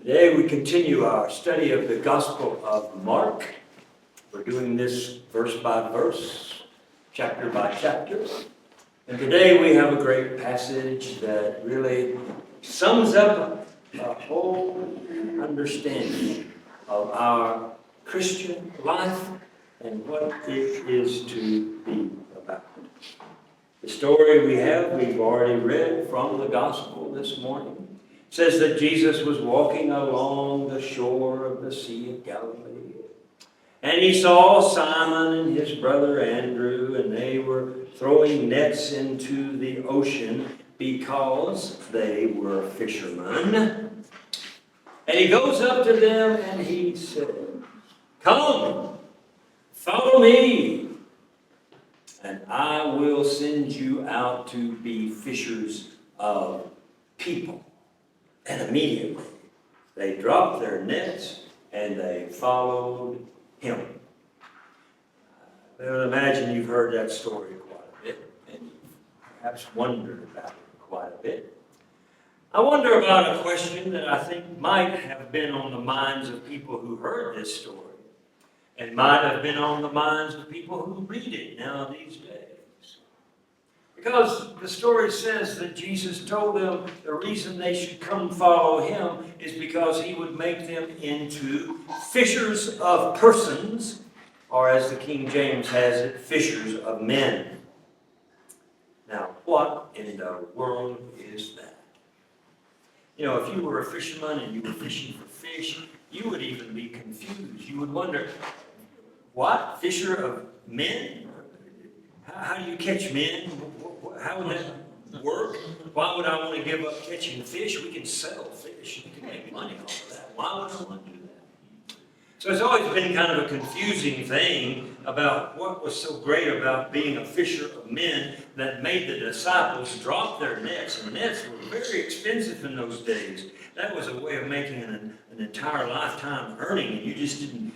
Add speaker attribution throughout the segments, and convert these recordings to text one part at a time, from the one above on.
Speaker 1: Today we continue our study of the Gospel of Mark. We're doing this verse by verse, chapter by chapter. And today we have a great passage that really sums up a whole understanding of our Christian life and what it is to be about. The story we've already read from the Gospel this morning. It says that Jesus was walking along the shore of the Sea of Galilee. And he saw Simon and his brother Andrew, and they were throwing nets into the ocean because they were fishermen. And he goes up to them and he said, "Come, follow me, and I will send you out to be fishers of people." And immediately they dropped their nets and they followed him. I would imagine you've heard that story quite a bit, and you've perhaps wondered about it quite a bit. I wonder about a question that I think might have been on the minds of people who heard this story, and might have been on the minds of people who read it now these days. Because the story says that Jesus told them the reason they should come follow him is because he would make them into fishers of persons, or as the King James has it, fishers of men. Now, what in the world is that? You know, if you were a fisherman and you were fishing for fish, you would even be confused. You would wonder, what? Fisher of men? How do you catch men? How would that work? Why would I want to give up catching fish? We can sell fish. We can make money off of that. Why would I want to do that? So it's always been kind of a confusing thing about what was so great about being a fisher of men that made the disciples drop their nets. And nets were very expensive in those days. That was a way of making an entire lifetime earning, and you just didn't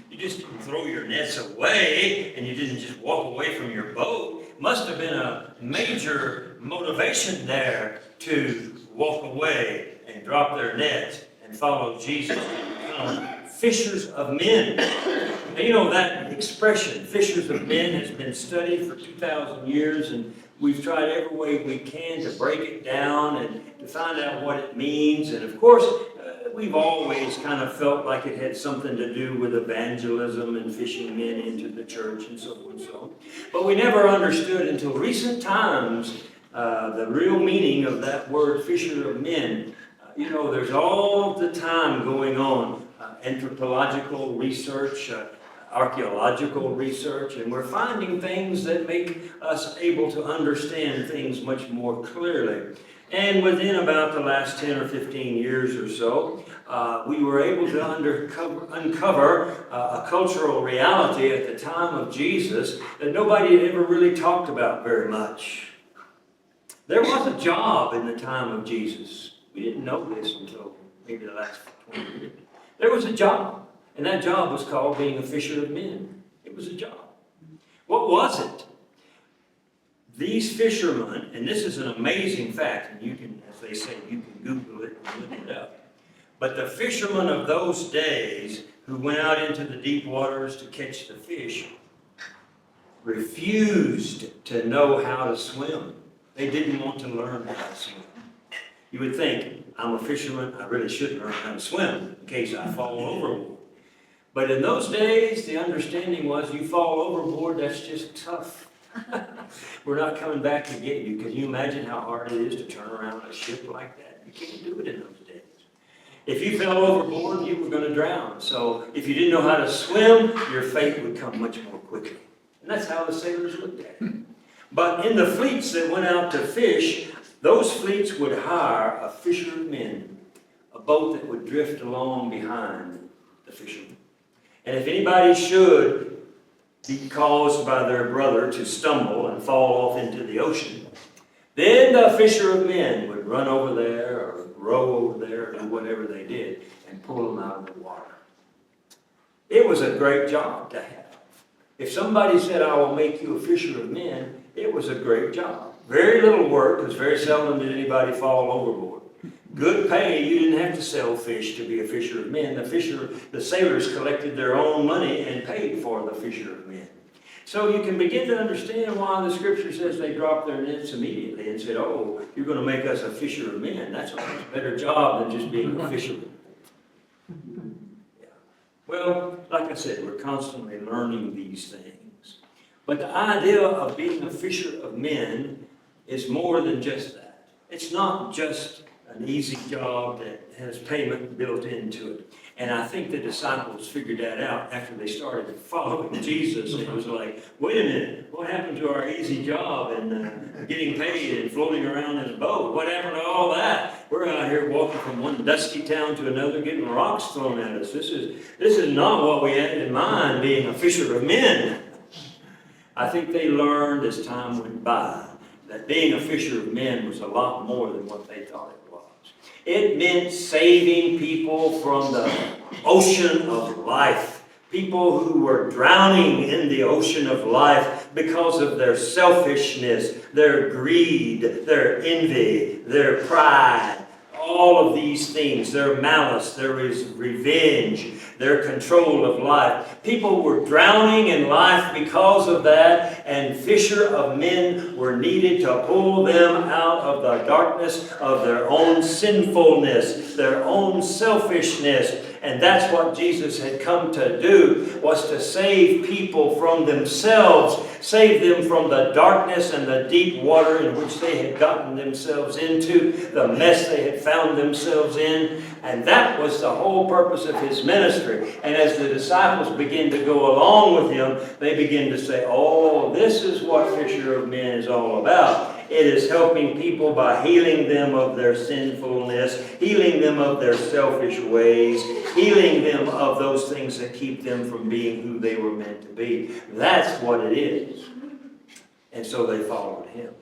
Speaker 1: throw your nets away, and you didn't just walk away from your boat. Must have been a major motivation there to walk away and drop their nets and follow Jesus and become fishers of men. Now, you know, that expression, fishers of men, has been studied for 2,000 years, and we've tried every way we can to break it down and to find out what it means. And of course, we've always kind of felt like it had something to do with evangelism and fishing men into the church and so on and so on. But we never understood until recent times the real meaning of that word, fisher of men. You know, there's all the time going on anthropological research, archaeological research, and we're finding things that make us able to understand things much more clearly. And within about the last 10 or 15 years or so, we were able to uncover a cultural reality at the time of Jesus that nobody had ever really talked about very much. There was a job in the time of Jesus. We didn't know this until maybe the last 20 years. There was a job, and that job was called being a fisher of men. It was a job. What was it? These fishermen, and this is an amazing fact, and you can, as they say, you can Google it and look it up. But the fishermen of those days who went out into the deep waters to catch the fish refused to know how to swim. They didn't want to learn how to swim. You would think, I'm a fisherman, I really should learn how to swim in case I fall overboard. But in those days, the understanding was you fall overboard, that's just tough. We're not coming back to get you. Can you imagine how hard it is to turn around a ship like that? You can't do it in those days. If you fell overboard, you were going to drown. So if you didn't know how to swim, your fate would come much more quickly. And that's how the sailors looked at it. But in the fleets that went out to fish, those fleets would hire a fisher of men, a boat that would drift along behind the fishermen. And if anybody should be caused by their brother to stumble and fall off into the ocean, then the fisher of men would run over there or row over there or do whatever they did and pull them out of the water. It was a great job to have. If somebody said, "I will make you a fisher of men," it was a great job. Very little work, because very seldom did anybody fall overboard. good pay. You didn't have to sell fish to be a fisher of men. The sailors collected their own money and paid for the fisher of men. So you can begin to understand why the scripture says they dropped their nets immediately and said, oh, you're going to make us a fisher of men. That's a much better job than just being a fisherman. Yeah. Well, like I said, we're constantly learning these things. But the idea of being a fisher of men is more than just that. It's not just an easy job that has payment built into it. And I think the disciples figured that out after they started following Jesus. It was like, wait a minute, what happened to our easy job and getting paid and floating around in a boat? What happened to all that? We're out here walking from one dusty town to another, getting rocks thrown at us. This is not what we had in mind, being a fisher of men. I think they learned as time went by that being a fisher of men was a lot more than what they thought it was. It meant saving people from the ocean of life. People who were drowning in the ocean of life because of their selfishness, their greed, their envy, their pride. All of these things, their malice, their revenge, their control of life. People were drowning in life because of that, and fisher of men were needed to pull them out of the darkness of their own sinfulness, their own selfishness. And that's what Jesus had come to do, was to save people from themselves, save them from the darkness and the deep water in which they had gotten themselves into, the mess they had found themselves in. And that was the whole purpose of his ministry. And as the disciples began to go along with him, they began to say, oh, this is what fisher of men is all about. It is helping people by healing them of their sinfulness, healing them of their selfish ways, healing them of those things that keep them from being who they were meant to be. That's what it is. And so they followed him.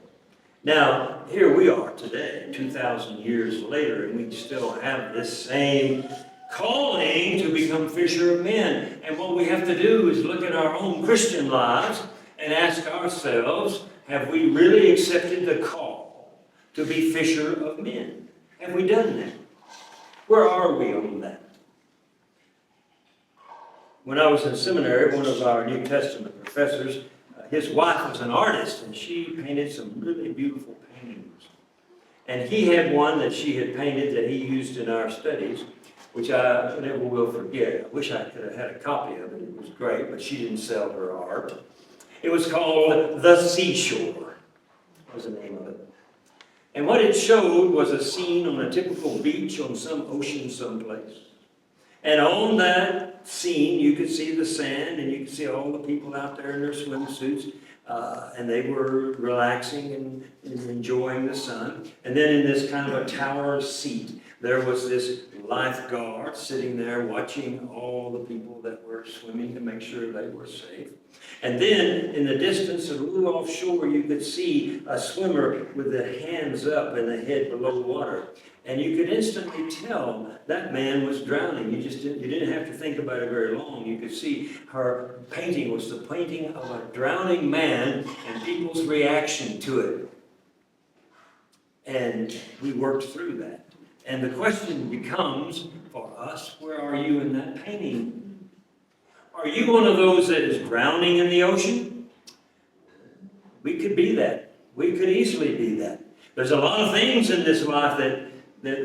Speaker 1: Now, here we are today, 2,000 years later, and we still have this same calling to become fisher of men. And what we have to do is look at our own Christian lives and ask ourselves, have we really accepted the call to be fisher of men? Have we done that? Where are we on that? When I was in seminary, one of our New Testament professors, his wife was an artist, and she painted some really beautiful paintings. And he had one that she had painted that he used in our studies, which I never will forget. I wish I could have had a copy of it. It was great, but she didn't sell her art. It was called The Seashore, was the name of it. And what it showed was a scene on a typical beach on some ocean someplace. And on that scene, you could see the sand, and you could see all the people out there in their swimsuits, and they were relaxing and enjoying the sun. And then in this kind of a tower seat, there was this lifeguard sitting there watching all the people that were swimming to make sure they were safe. And then in the distance, a little offshore, you could see a swimmer with the hands up and the head below water. And you could instantly tell that man was drowning. You didn't have to think about it very long. You could see her painting was the painting of a drowning man and people's reaction to it. And we worked through that. And the question becomes, for us, where are you in that painting? Are you one of those that is drowning in the ocean? We could be that. We could easily be that. There's a lot of things in this life that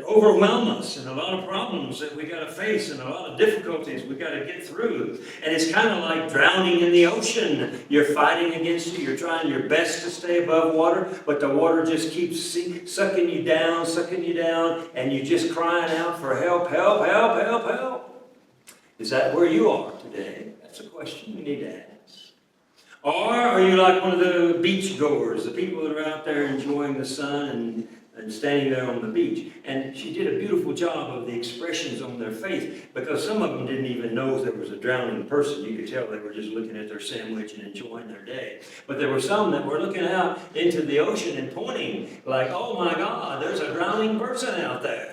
Speaker 1: overwhelm us, and a lot of problems that we got to face, and a lot of difficulties we got to get through. And it's kind of like drowning in the ocean. You're fighting against it. You're trying your best to stay above water, but the water just keeps sucking you down, and you're just crying out for help, help, help, help, help. Is that where you are today? That's a question we need to ask. Or are you like one of the beach goers, the people that are out there enjoying the sun and standing there on the beach? And she did a beautiful job of the expressions on their face, because some of them didn't even know there was a drowning person. You could tell they were just looking at their sandwich and enjoying their day. But there were some that were looking out into the ocean and pointing like, oh my God, there's a drowning person out there.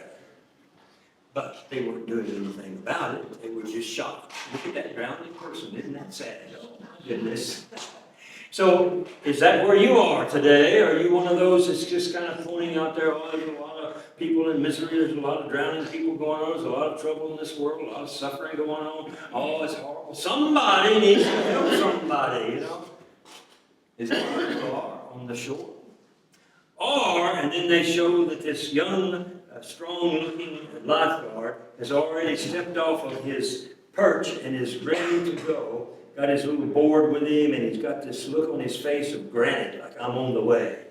Speaker 1: But they weren't doing anything about it. They were just shocked. Look at that drowning person. Isn't that sad? Oh my goodness. So, is that where you are today? Are you one of those that's just kind of pointing out there, oh, there's a lot of people in misery. There's a lot of drowning people going on. There's a lot of trouble in this world, a lot of suffering going on. Oh, it's horrible. Somebody needs to help somebody, you know. Is that where you are on the shore? And then they show that this young, strong-looking lifeguard has already stepped off of his perch and is ready to go. Got his little board with him, and he's got this look on his face of granite, like, I'm on the way.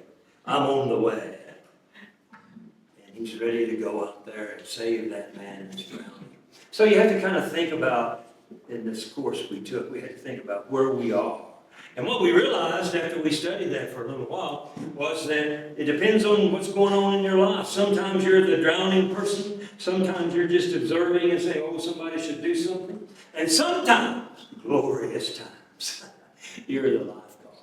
Speaker 1: I'm on the way. And he's ready to go out there and save that man who's drowning. So you have to kind of think about, in this course we took, we had to think about where we are. And what we realized after we studied that for a little while was that it depends on what's going on in your life. Sometimes you're the drowning person. Sometimes you're just observing and saying, oh, somebody should do something. And sometimes, glorious times, you're the lifeguard.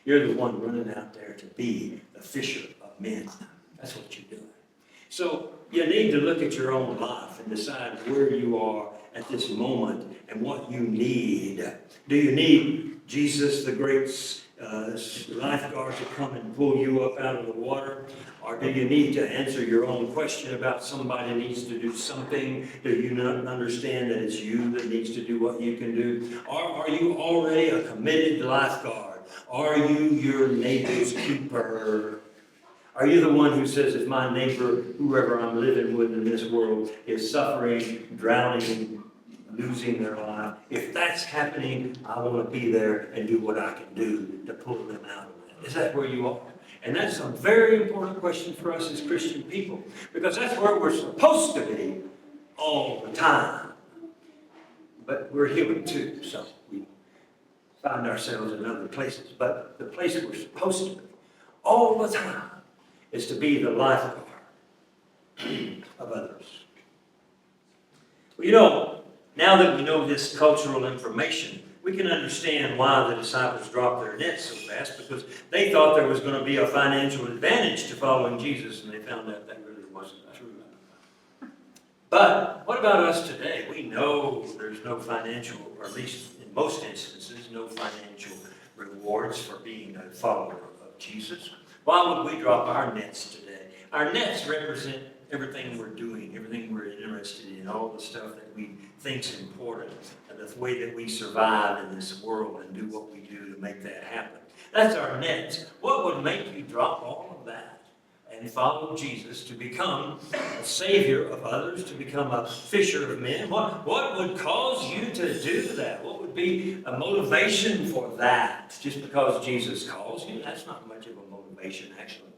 Speaker 1: You're the one running out there to be the fisher of men. That's what you're doing. So you need to look at your own life and decide where you are at this moment and what you need. Do you need Jesus, the great lifeguard, to come and pull you up out of the water? Or do you need to answer your own question about somebody needs to do something? Do you not understand that it's you that needs to do what you can do? Or are you already a committed lifeguard? Are you your neighbor's keeper? Are you the one who says, if my neighbor, whoever I'm living with in this world, is suffering, drowning, losing their life, if that's happening, I want to be there and do what I can do to pull them out of that? Is that where you are? And that's a very important question for us as Christian people, because that's where we're supposed to be all the time. But we're human too, so we find ourselves in other places. But the place we're supposed to be all the time is to be the lifeguard of others. Well, you know, now that we know this cultural information, we can understand why the disciples dropped their nets so fast, because they thought there was going to be a financial advantage to following Jesus, and they found out that really wasn't true. But what about us today? We know there's no financial, or at least in most instances, no financial rewards for being a follower of Jesus. Why would we drop our nets today? Our nets represent everything we're doing, everything we're interested in, all the stuff that we think's important, and the way that we survive in this world and do what we do to make that happen. That's our nets. What would make you drop all of that and follow Jesus to become a savior of others, to become a fisher of men? What would cause you to do that? What would be a motivation for that? Just because Jesus calls you, that's not much of a motivation, actually.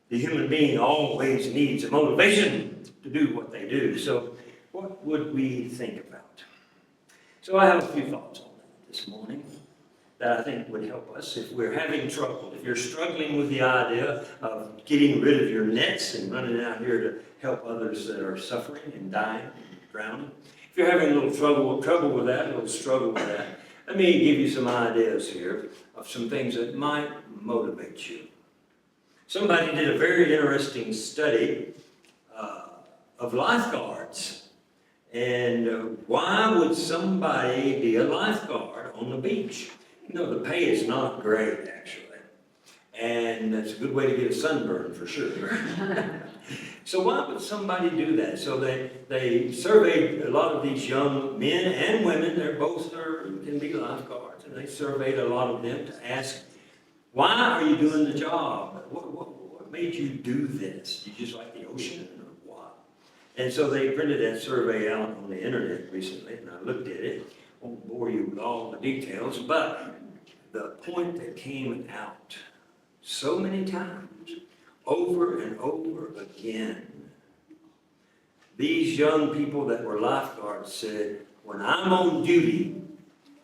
Speaker 1: The human being always needs a motivation to do what they do. So what would we think about? So I have a few thoughts on that this morning that I think would help us if we're having trouble. If you're struggling with the idea of getting rid of your nets and running out here to help others that are suffering and dying and drowning. If you're having a little trouble with that, a little struggle with that, let me give you some ideas here of some things that might motivate you. Somebody did a very interesting study of lifeguards. And why would somebody be a lifeguard on the beach? You know, the pay is not great, actually. And that's a good way to get a sunburn, for sure. So why would somebody do that? So they surveyed a lot of these young men and women. They're both can be lifeguards. And they surveyed a lot of them to ask, why are you doing the job? What made you do this? Do you just like the ocean or what? And so they printed that survey out on the internet recently, and I looked at it. I won't bore you with all the details, but the point that came out so many times, over and over again, these young people that were lifeguards said, when I'm on duty,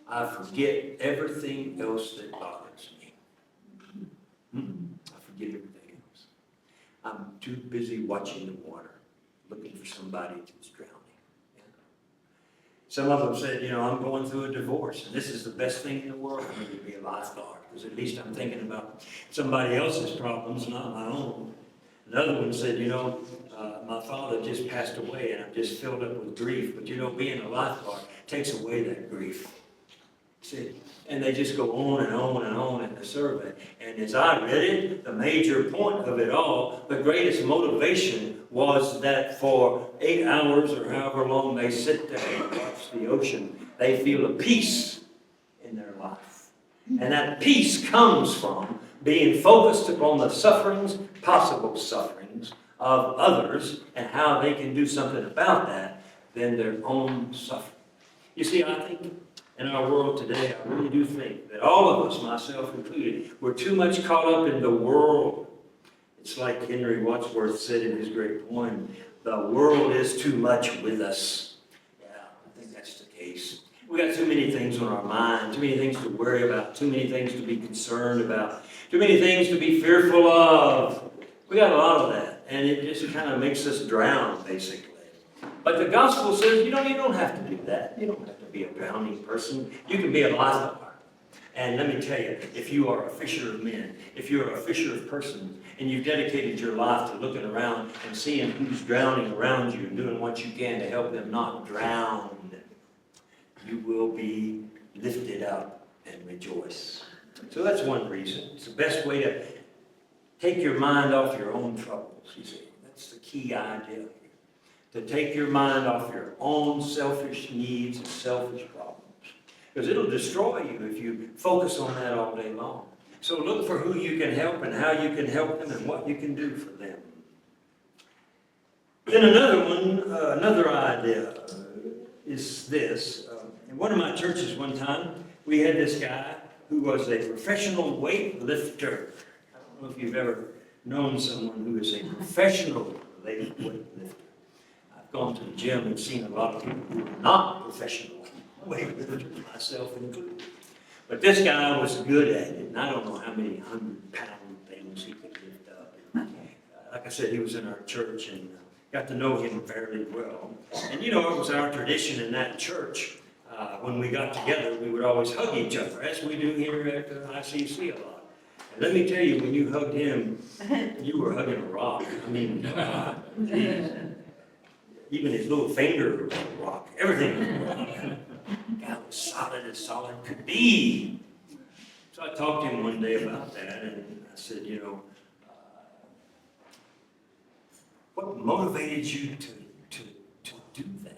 Speaker 1: I forget everything else that bothers me. I forget everything else. I'm too busy watching the water, looking for somebody who's drowning. Yeah. Some of them said, I'm going through a divorce, and this is the best thing in the world for me to be a lifeguard, because at least I'm thinking about somebody else's problems, not my own. Another one said, my father just passed away, and I'm just filled up with grief. But being a lifeguard takes away that grief. See, and they just go on and on and on in the survey. And as I read it, the major point of it all, the greatest motivation was that for 8 hours or however long they sit there and watch the ocean, they feel a peace in their life. And that peace comes from being focused upon the sufferings, possible sufferings of others, and how they can do something about that than their own suffering. You see, I think in our world today, I really do think that all of us, myself included, we're too much caught up in the world. It's like Henry Wadsworth said in his great poem, the world is too much with us. Yeah, I think that's the case. We got too many things on our mind, too many things to worry about, too many things to be concerned about, too many things to be fearful of. We got a lot of that, and it just kind of makes us drown, basically. But the gospel says, you don't have to do that. You don't have to be a drowning person. You can be a lifeguard. And let me tell you, if you are a fisher of men, if you're a fisher of persons, and you've dedicated your life to looking around and seeing who's drowning around you and doing what you can to help them not drown, you will be lifted up and rejoice. So that's one reason. It's the best way to take your mind off your own troubles, you see. That's the key idea. To take your mind off your own selfish needs and selfish problems. Because it'll destroy you if you focus on that all day long. So look for who you can help and how you can help them and what you can do for them. Then another idea is this. In one of my churches one time, we had this guy who was a professional weightlifter. I don't know if you've ever known someone who is a professional weightlifter. Gone to the gym and seen a lot of people who are not professional weightlifters, myself included. But this guy was good at it, and I don't know how many 100-pound things he could lift up. Like I said, he was in our church and got to know him fairly well. And it was our tradition in that church. When we got together, we would always hug each other, as we do here at ICC a lot. And let me tell you, when you hugged him, you were hugging a rock. I mean, geez. Even his little finger was a rock. Everything was a rock. God was solid as solid could be. So I talked to him one day about that, and I said, what motivated you to do that?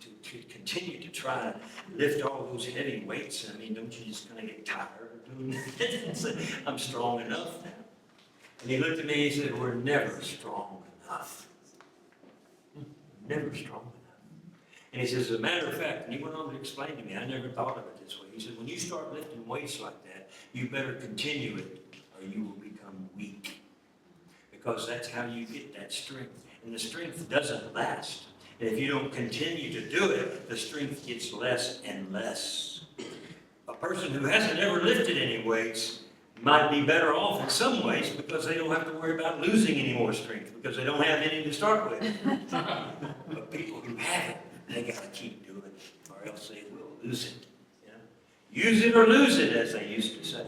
Speaker 1: To continue to try to lift all those heavy weights? I mean, don't you just kind of get tired of doing that? And say, I'm strong enough now. And he looked at me and he said, we're never strong enough. Never strong enough. And he says, as a matter of fact, and he went on to explain to me, I never thought of it this way. He said, when you start lifting weights like that, you better continue it or you will become weak. Because that's how you get that strength. And the strength doesn't last. And if you don't continue to do it, the strength gets less and less. A person who hasn't ever lifted any weights might be better off in some ways because they don't have to worry about losing any more strength because they don't have any to start with. But people who have it, they got to keep doing it or else they will lose it. Use it or lose it, as they used to say.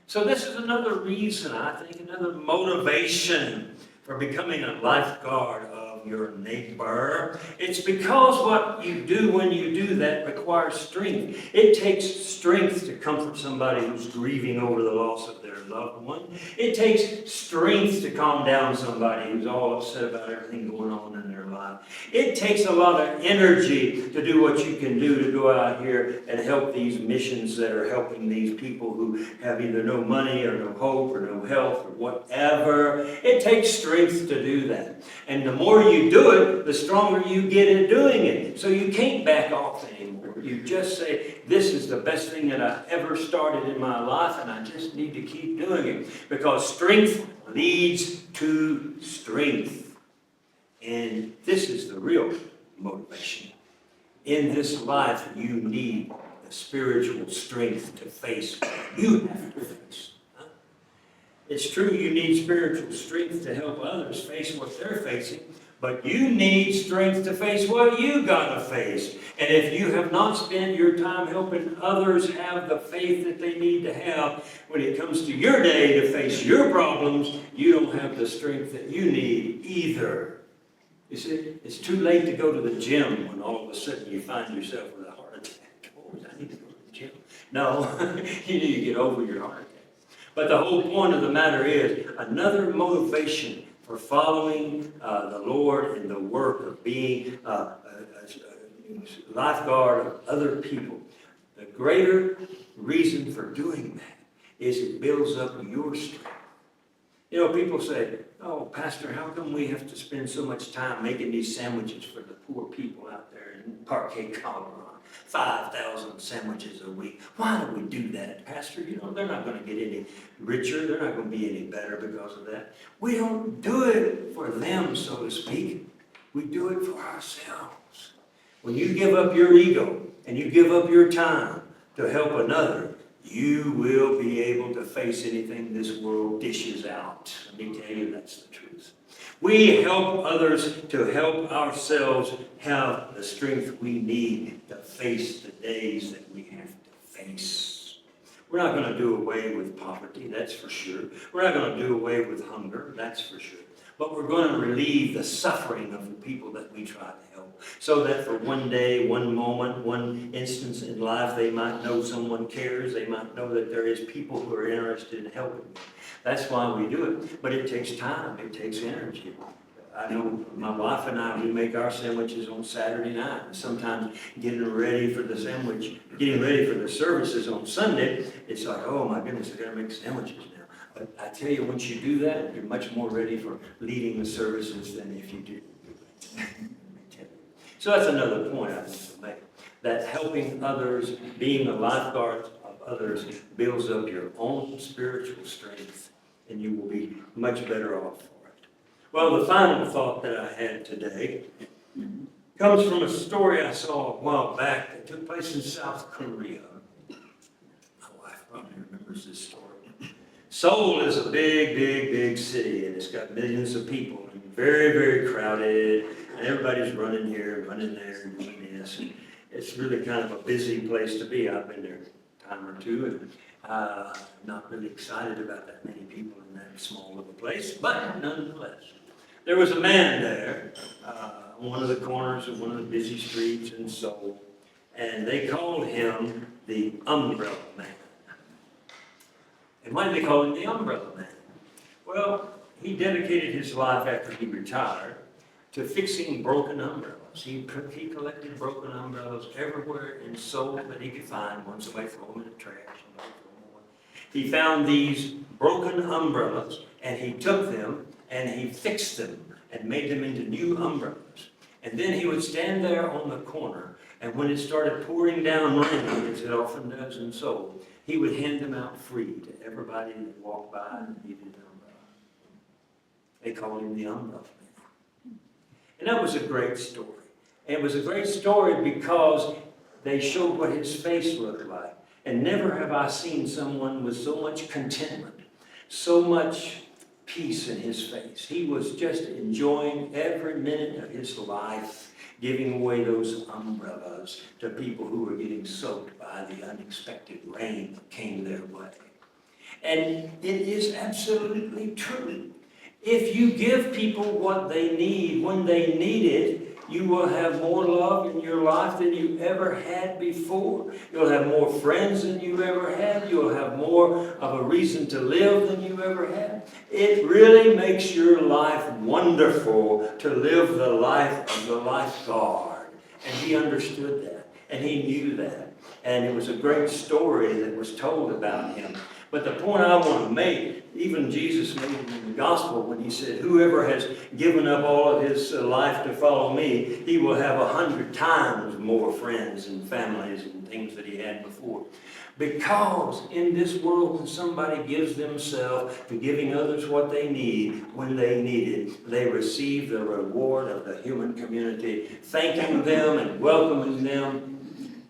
Speaker 1: So this is another reason, I think, another motivation for becoming a lifeguard of your neighbor. It's because what you do when you do that requires strength. It takes strength to comfort somebody who's grieving over the loss of their loved one. It takes strength to calm down somebody who's all upset about everything going on in their life. It takes a lot of energy to do what you can do to go out here and help these missions that are helping these people who have either no money or no hope or no health or whatever. It takes strength to do that. And the more you do it, the stronger you get at doing it. So you can't back off anymore. You just say, this is the best thing that I ever started in my life, and I just need to keep doing it. Because strength leads to strength. And this is the real motivation. In this life, you need the spiritual strength to face what you have to face. It's true you need spiritual strength to help others face what they're facing, but you need strength to face what you gotta face. And if you have not spent your time helping others have the faith that they need to have when it comes to your day to face your problems, you don't have the strength that you need either. You see, it's too late to go to the gym when all of a sudden you find yourself with a heart attack. Oh, I need to go to the gym. No, you need to get over your heart attack. But the whole point of the matter is another motivation for following the Lord in the work of being a lifeguard of other people. The greater reason for doing that is it builds up your strength. You know, people say, oh, Pastor, how come we have to spend so much time making these sandwiches for the poor people out there in Parquet, Colorado? 5,000 sandwiches a week. Why do we do that, Pastor? You know, they're not going to get any richer. They're not going to be any better because of that. We don't do it for them, so to speak. We do it for ourselves. When you give up your ego and you give up your time to help another, you will be able to face anything this world dishes out. Let me tell you, that's the truth. We help others to help ourselves have the strength we need to face the days that we have to face. We're not going to do away with poverty, that's for sure. We're not going to do away with hunger, that's for sure. But we're going to relieve the suffering of the people that we try to help, so that for one day, one moment, one instance in life, they might know someone cares. They might know that there is people who are interested in helping them. That's why we do it. But it takes time. It takes energy. I know my wife and I, we make our sandwiches on Saturday night. And sometimes getting ready for the services on Sunday, it's like, oh my goodness, I got to make sandwiches now. But I tell you, once you do that, you're much more ready for leading the services than if you didn't do it. So that's another point I want to make. That helping others, being a lifeguard of others, builds up your own spiritual strength, and you will be much better off for it. Well, the final thought that I had today comes from a story I saw a while back that took place in South Korea. My wife probably remembers this story. Seoul is a big city, and it's got millions of people, and very, very crowded, and everybody's running here, running there, and doing this. And it's really kind of a busy place to be. I've been there a time or two, and not really excited about that many people in that small little place, but nonetheless. There was a man there on one of the corners of one of the busy streets in Seoul, and they called him the Umbrella Man. And why did they call him the Umbrella Man? Well, he dedicated his life after he retired to fixing broken umbrellas. He collected broken umbrellas everywhere in Seoul that he could find. One somebody throw them in the trash, somebody throw them away. He found these broken umbrellas, and he took them and he fixed them and made them into new umbrellas. And then he would stand there on the corner, and when it started pouring down rain, as it often does in Seoul, he would hand them out free to everybody that walked by and needed an umbrella. They called him the Umbrella Man. And that was a great story. And it was a great story because they showed what his face looked like. And never have I seen someone with so much contentment, so much peace in his face. He was just enjoying every minute of his life, giving away those umbrellas to people who were getting soaked by the unexpected rain that came their way. And it is absolutely true. If you give people what they need when they need it, you will have more love in your life than you ever had before. You'll have more friends than you ever had. You'll have more of a reason to live than you ever had. It really makes your life wonderful to live the life of the lifeguard. And he understood that, and he knew that. And it was a great story that was told about him. But the point I want to make, even Jesus made it in the gospel when he said, whoever has given up all of his life to follow me, he will have 100 times more friends and families and things that he had before. Because in this world, when somebody gives themselves to giving others what they need, when they need it, they receive the reward of the human community, thanking them and welcoming them.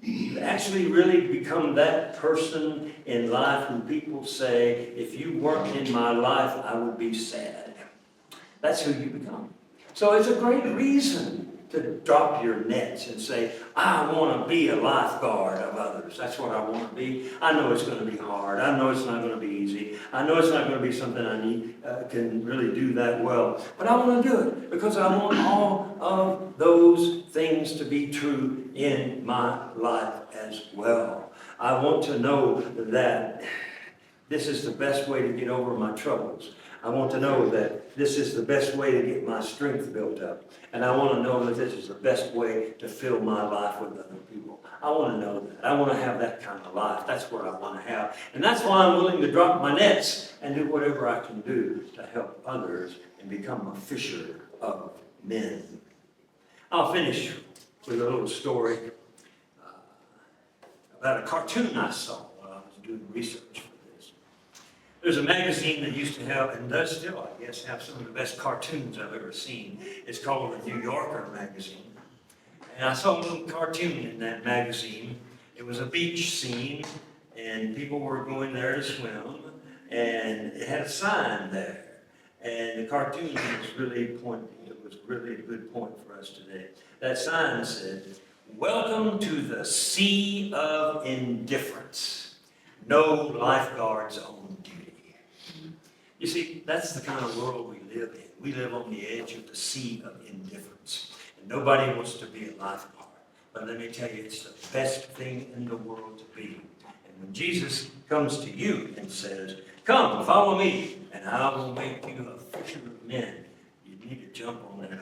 Speaker 1: You actually really become that person in life who people say, if you weren't in my life, I would be sad. That's who you become. So it's a great reason to drop your nets and say, I want to be a lifeguard of others. That's what I want to be. I know it's going to be hard. I know it's not going to be easy. I know it's not going to be something I can really do that well. But I want to do it because I want all of those things to be true in my life as well. I want to know that this is the best way to get over my troubles. I want to know that this is the best way to get my strength built up. And I want to know that this is the best way to fill my life with other people. I want to know that. I want to have that kind of life. That's what I want to have. And that's why I'm willing to drop my nets and do whatever I can do to help others and become a fisher of men. I'll finish with a little story about a cartoon I saw while I was doing research for this. There's a magazine that used to have, and does still, I guess, have some of the best cartoons I've ever seen. It's called the New Yorker magazine. And I saw a little cartoon in that magazine. It was a beach scene, and people were going there to swim, and it had a sign there. And the cartoon was really pointing. It was really a good point for us today. That sign said, "Welcome to the sea of indifference. No lifeguards on duty." You see, that's the kind of world we live in. We live on the edge of the sea of indifference. And nobody wants to be a lifeguard. But let me tell you, it's the best thing in the world to be. And when Jesus comes to you and says, "Come, follow me, and I will make you a fisher of men," you need to jump on that